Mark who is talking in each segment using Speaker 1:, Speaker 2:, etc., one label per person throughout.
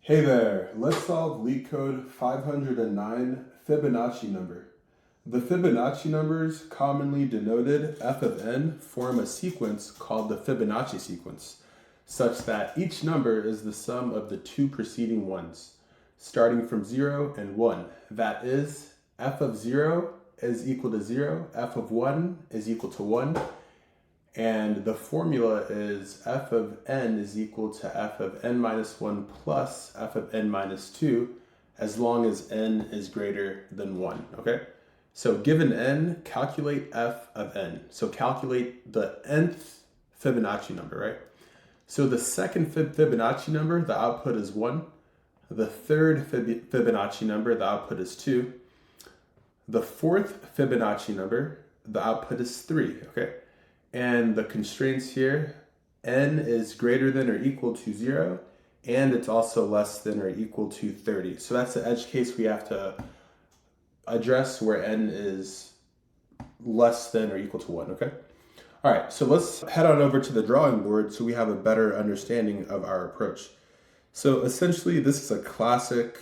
Speaker 1: Hey there, let's solve LeetCode 509 Fibonacci number. The Fibonacci numbers, commonly denoted f of n, form a sequence called the Fibonacci sequence, such that each number is the sum of the two preceding ones, starting from 0 and 1. That is, f of 0 is equal to 0, f of 1 is equal to 1, and the formula is f of n is equal to f of n minus 1 plus f of n minus 2, as long as n is greater than 1, okay? So given n, calculate f of n. So calculate the nth Fibonacci number, right? So the second Fibonacci number, the output is 1. The third Fibonacci number, the output is 2. The fourth Fibonacci number, the output is 3, okay? And the constraints here, n is greater than or equal to 0, and it's also less than or equal to 30. So that's the edge case we have to address, where n is less than or equal to 1, okay? All right, so let's head on over to the drawing board so we have a better understanding of our approach. So essentially, this is a classic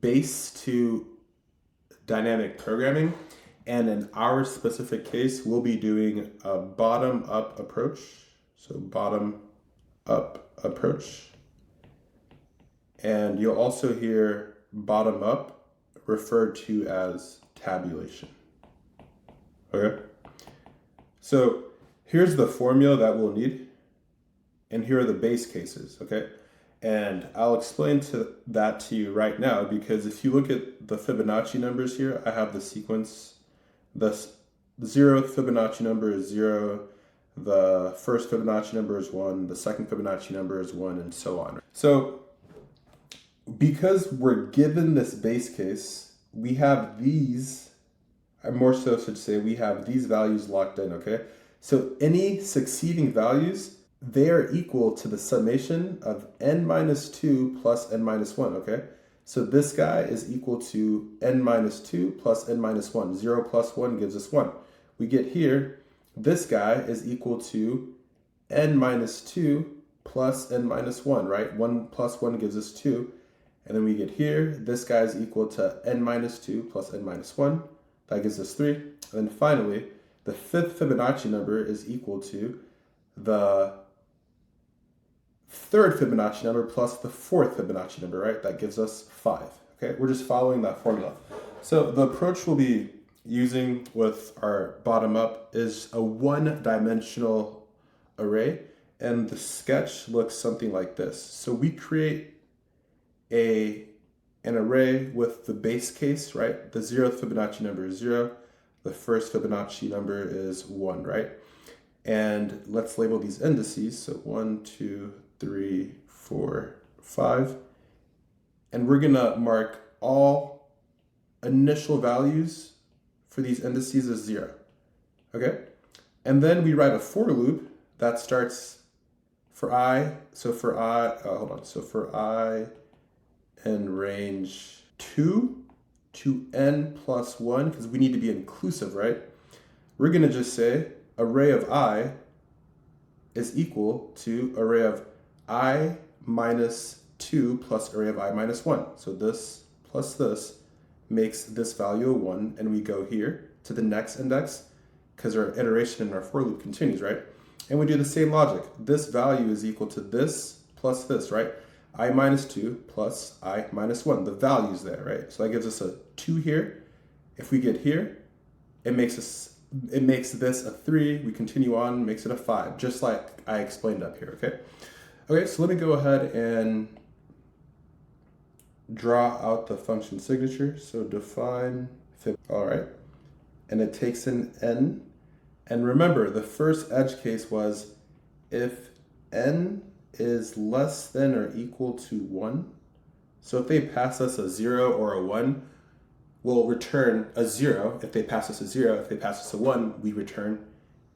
Speaker 1: base to dynamic programming. And in our specific case, we'll be doing a bottom-up approach. So bottom-up approach. And you'll also hear bottom-up referred to as tabulation. Okay? So here's the formula that we'll need. And here are the base cases, okay? And I'll explain that to you right now, because if you look at the Fibonacci numbers here, I have the sequence. The 0th Fibonacci number is 0, the first Fibonacci number is 1, the second Fibonacci number is 1, and so on. So because we're given this base case, we have these, I more so should say, we have these values locked in, okay? So any succeeding values, they are equal to the summation of n minus 2 plus n minus 1, okay? So this guy is equal to n minus 2 plus n minus 1. 0 plus 1 gives us 1. We get here, this guy is equal to n minus 2 plus n minus 1, right? 1 plus 1 gives us 2. And then we get here, this guy is equal to n minus 2 plus n minus 1. That gives us 3. And then finally, the fifth Fibonacci number is equal to the third Fibonacci number plus the fourth Fibonacci number, right? That gives us 5, okay? We're just following that formula. So the approach we'll be using with our bottom-up is a one-dimensional array, and the sketch looks something like this. So we create an array with the base case, right? The 0th Fibonacci number is 0. The first Fibonacci number is 1, right? And let's label these indices. So 1, 2, 3, 4, 5. And we're gonna mark all initial values for these indices as 0, okay? And then we write a for loop that starts for I, so for I in range 2 to n plus 1, because we need to be inclusive, right? We're gonna just say array of I is equal to array of I minus 2 plus array of I minus 1. So this plus this makes this value a 1, and we go here to the next index because our iteration in our for loop continues, right? And we do the same logic. This value is equal to this plus this, right? I minus 2 plus I minus 1. The value's there, right? So that gives us a 2 here. If we get here, it makes this a 3. We continue on, makes it a 5, just like I explained up here, okay? Okay, so let me go ahead and draw out the function signature. So define fib, all right. And it takes in n. And remember, the first edge case was if n is less than or equal to 1. So if they pass us a 0 or a 1, we'll return a 0. If they pass us a 0, if they pass us a 1, we return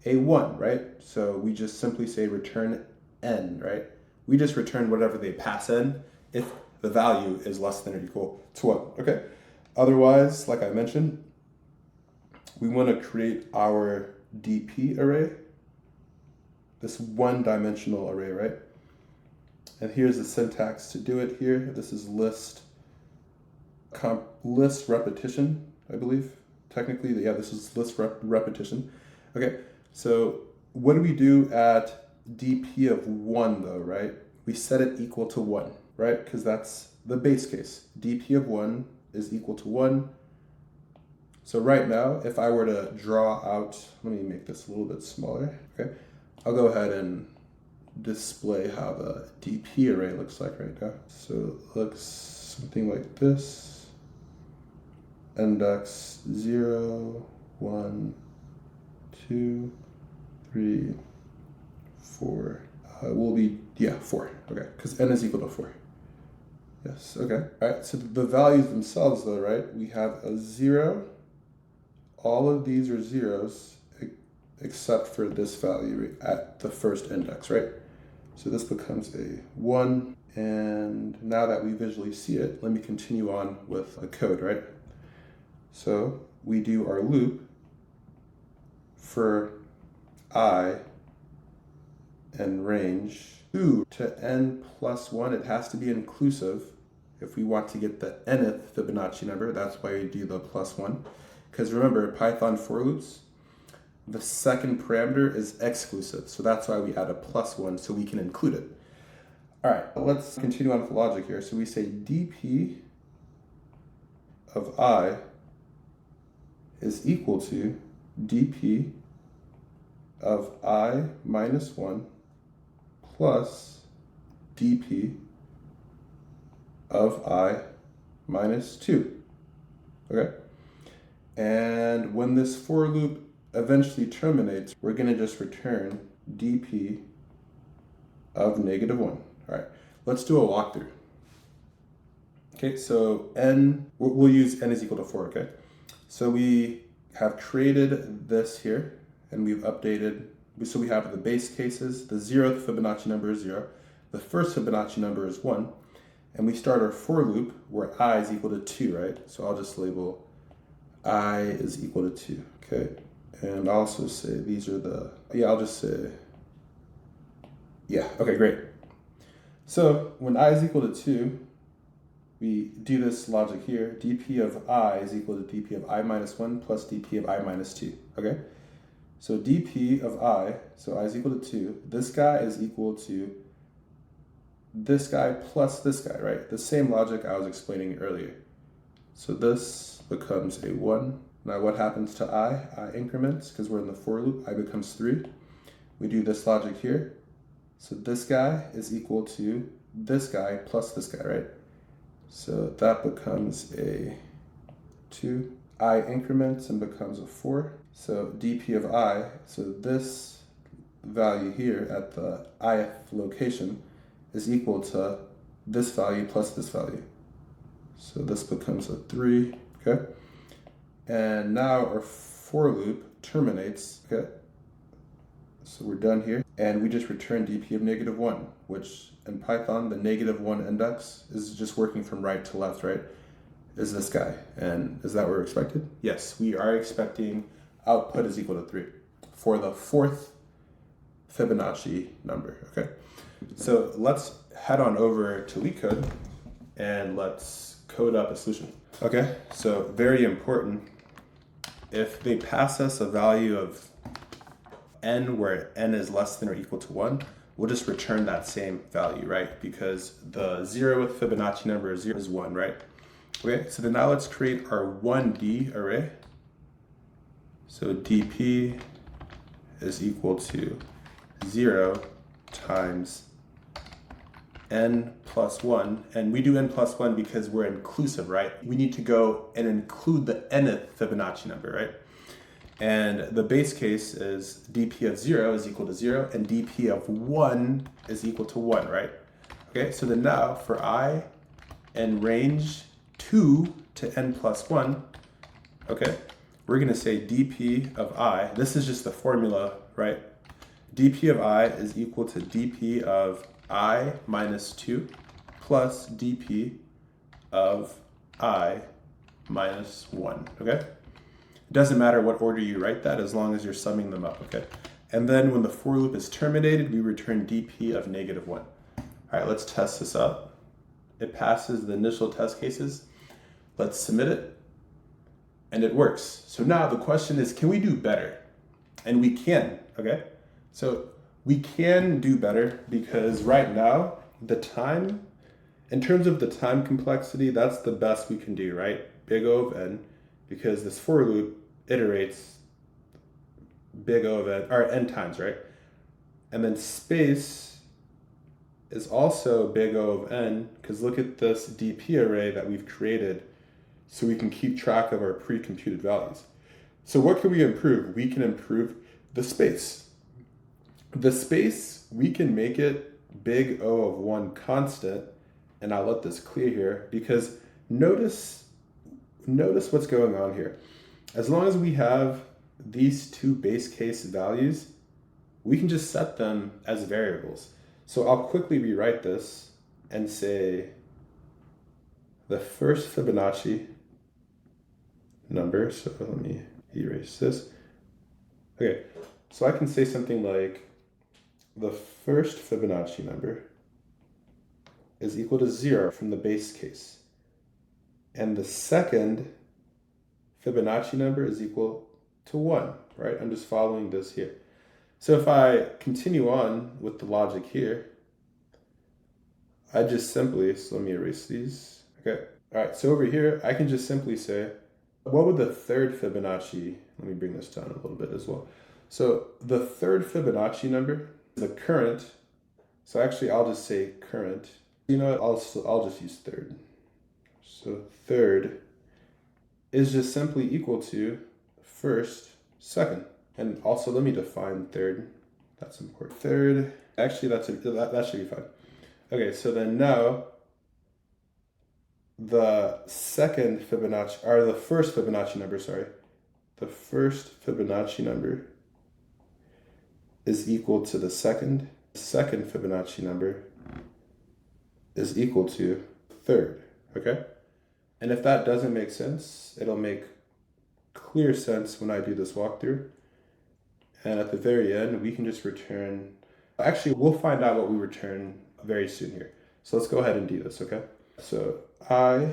Speaker 1: a 1, right? So we just simply say return n, right? We just return whatever they pass in if the value is less than or equal to 1, okay? Otherwise, like I mentioned, we want to create our DP array, this one-dimensional array, right? And here's the syntax to do it here. This is list repetition, I believe. Technically, yeah, this is list repetition. Okay, so what do we do at dp of 1 though, right? We set it equal to 1, right? Because that's the base case. dp of 1 is equal to 1. So right now, if I were to draw out, let me make this a little bit smaller, okay? I'll go ahead and display how the dp array looks like right now. So it looks something like this. Index 0, 1, 2, 3, 4. Will be, 4, okay, because n is equal to 4. Yes, okay. All right, so the values themselves though, right? We have a 0. All of these are zeros except for this value at the first index, right? So this becomes a 1. And now that we visually see it, let me continue on with the code, right? So we do our loop for I and range 2 to n plus 1. It has to be inclusive if we want to get the nth Fibonacci number. That's why we do the plus 1. Because remember, Python for loops, the second parameter is exclusive. So that's why we add a plus 1 so we can include it. All right, let's continue on with the logic here. So we say dp of I is equal to dp of I minus 1 plus dp of I minus 2, okay? And when this for loop eventually terminates, we're gonna just return dp of -1. All right, let's do a walkthrough. Okay, so we'll use n is equal to 4, okay? So we have created this here, and we've updated, so we have the base cases, the 0th Fibonacci number is 0, the first Fibonacci number is 1, and we start our for loop where I is equal to 2, right? So I'll just label I is equal to 2, okay? And I'll also say these are the, I'll just say, okay, great. So when I is equal to 2, we do this logic here. dp of I is equal to dp of I minus 1 plus dp of I minus 2, okay? So dp of I, so I is equal to 2. This guy is equal to this guy plus this guy, right? The same logic I was explaining earlier. So this becomes a 1. Now what happens to I? I increments, because we're in the for loop. I becomes 3. We do this logic here. So this guy is equal to this guy plus this guy, right? So that becomes a 2. I increments and becomes a 4. So dp of I, so this value here at the ith location is equal to this value plus this value. So this becomes a 3, okay? And now our for loop terminates, okay? So we're done here. And we just return dp of -1, which in Python, the -1 index is just working from right to left, right? Is this guy. And is that what we're expected? Yes, we are expecting output is equal to 3 for the 4th Fibonacci number, okay? So let's head on over to LeetCode and let's code up a solution. Okay, so very important. If they pass us a value of n where n is less than or equal to 1, we'll just return that same value, right? Because the 0th Fibonacci number is 1, right? Okay, so then now let's create our 1D array. So dp is equal to 0 times n plus 1, and we do n plus 1 because we're inclusive, right? We need to go and include the nth Fibonacci number, right? And the base case is dp of 0 is equal to 0, and dp of 1 is equal to 1, right? Okay, so then now for I and range 2 to n plus 1, okay, we're gonna say dp of I, this is just the formula, right? dp of I is equal to dp of I minus 2 plus dp of I minus 1, okay? It doesn't matter what order you write that as long as you're summing them up, okay? And then when the for loop is terminated, we return dp of -1. All right, let's test this out. It passes the initial test cases. Let's submit it, and it works. So now the question is, can we do better? And we can, okay? So we can do better because right now, the time, in terms of the time complexity, that's the best we can do, right? Big O of n, because this for loop iterates big O of n, or n times, right? And then space is also big O of n, because look at this DP array that we've created so we can keep track of our pre-computed values. So what can we improve? We can improve the space. The space, we can make it big O of 1 constant, and I'll let this clear here, because notice what's going on here. As long as we have these two base case values, we can just set them as variables. So I'll quickly rewrite this and say the first Fibonacci number, so let me erase this. Okay, so I can say something like the first Fibonacci number is equal to 0 from the base case. And the second Fibonacci number is equal to 1, right? I'm just following this here. So if I continue on with the logic here, I just simply, so let me erase these. Okay, all right, so over here, I can just simply say, what would the third Fibonacci, let me bring this down a little bit as well. So the third Fibonacci number, the current, so actually I'll just say current. You know what, I'll just use third. So third is just simply equal to first, second. And also let me define third. That's important. Third, actually that should be fine. Okay, so then now the second Fibonacci, or the first Fibonacci number, sorry. The first Fibonacci number is equal to the second. The second Fibonacci number is equal to third, okay? And if that doesn't make sense, it'll make clear sense when I do this walkthrough. And at the very end, we can just return, actually, we'll find out what we return very soon here. So let's go ahead and do this, okay? So I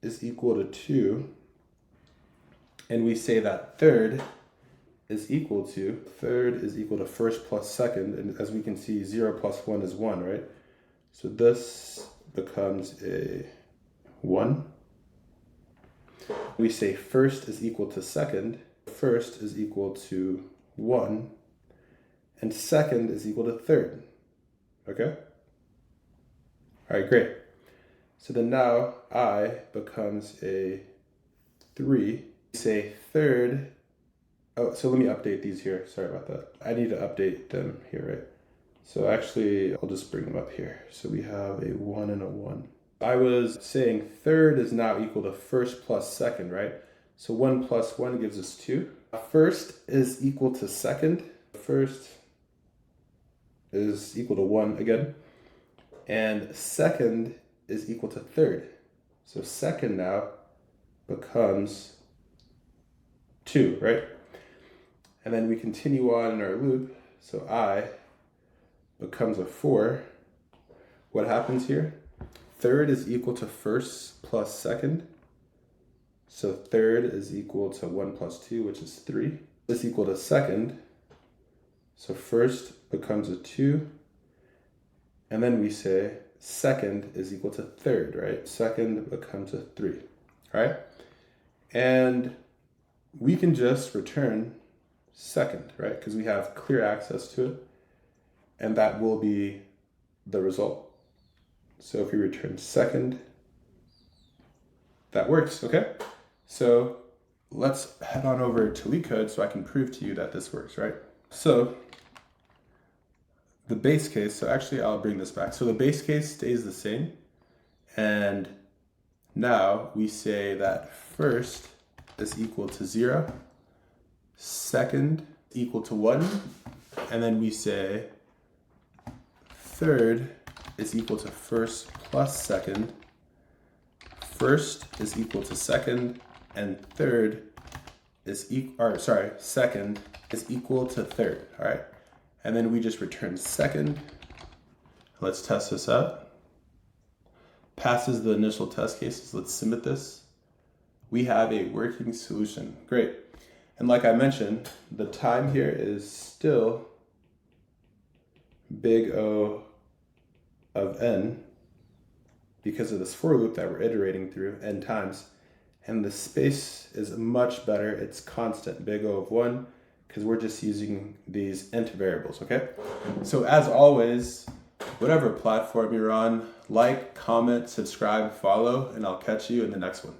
Speaker 1: is equal to 2, and we say that third is equal to first plus second, and as we can see, 0 plus 1 is 1, right? So this becomes a 1. We say first is equal to second, first is equal to 1, and second is equal to third, okay? All right, great. So then now I becomes a 3. Say third, oh, so let me update these here. Sorry about that. I need to update them here, right? So actually, I'll just bring them up here. So we have a 1 and a 1. I was saying third is now equal to first plus second, right? So 1 plus 1 gives us 2. First is equal to second. First is equal to 1 again. And second is equal to third. So second now becomes 2, right? And then we continue on in our loop. So I becomes a 4. What happens here? Third is equal to first plus second. So third is equal to 1 plus 2, which is 3. This is equal to second. So first becomes a 2. And then we say second is equal to third, right? Second becomes a 3, all right? And we can just return second, right? Because we have clear access to it. And that will be the result. So if we return second, that works, okay? So let's head on over to LeetCode so I can prove to you that this works, right? So the base case, so actually I'll bring this back. So the base case stays the same. And now we say that first is equal to 0, second equal to 1, and then we say third is equal to first plus second, first is equal to second, and third is second is equal to third, all right? And then we just return second, Let's test this out. Passes the initial test cases. Let's submit this. We have a working solution. Great. And like I mentioned, the time here is still big O of n because of this for loop that we're iterating through n times. And the space is much better. It's constant, big O of 1, because we're just using these int variables, okay? So as always, whatever platform you're on, like, comment, subscribe, follow, and I'll catch you in the next one.